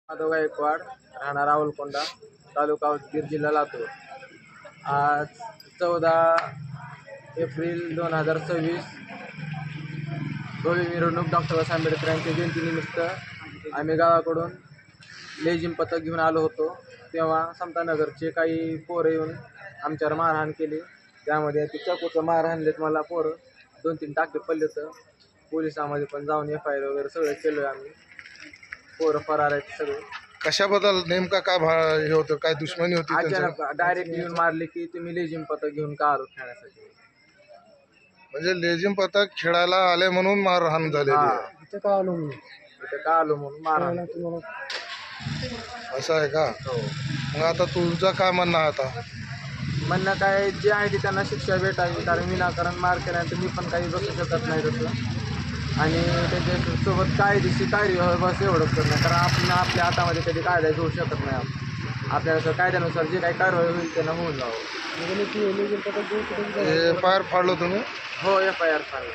माधव गायकवाड, राहणार राहुलकोंडा, तालुका उदगीर, जिल्हा लातूर. आज 14 एप्रिल 2026 भव्य मिरवणूक डॉक्टर बाबासाहेब आंबेडकर यांच्या जयंतीनिमित्त आम्ही गावाकडून लेझिम पथक घेऊन आलो होतो. तेव्हा समतानगरचे काही पोरं येऊन आमच्यावर मारहाण केली. त्यामध्ये ते चाकूचं मार हाणलेत मला. पोरं 2-3 टाके पडले तर पोलिसांमध्ये पण जाऊन FIR वगैरे सगळं केलं आम्ही. पोरं फरार आहेत सगळे. कशाबद्दल नेमका काय हे होतं, काय दुश्मनी होती त्यांच्या? अचानक डायरेक्ट येऊन मारले की तुम्ही लेझिम पथक घेऊन का आलो खेळण्यासाठी. म्हणजे लेझिम पथक खेळायला आले म्हणून मारहाण झालेली आहे. इथं का आलो म्हणून मारहाण. असं आहे का? हो. मग आता तुझं काय म्हणणं आहे आता? म्हणणं काय जे आहे ते त्यांना शिक्षा भेटावी, कारण विनाकारण मार केल्यानंतर मी पण काही बसू शकत नाही तसं. आणि त्याच्यासोबत कायदेशीर कार्यवाही बस एवढंच करणं, कारण आपण आपल्या हातामध्ये कधी कायदा घेऊ शकत नाही. आपल्याला कायद्यानुसार जे काही कारवाई होईल त्यांना होऊन जावं. FIR फाडलं तुम्ही? हो, FIR फाडलं.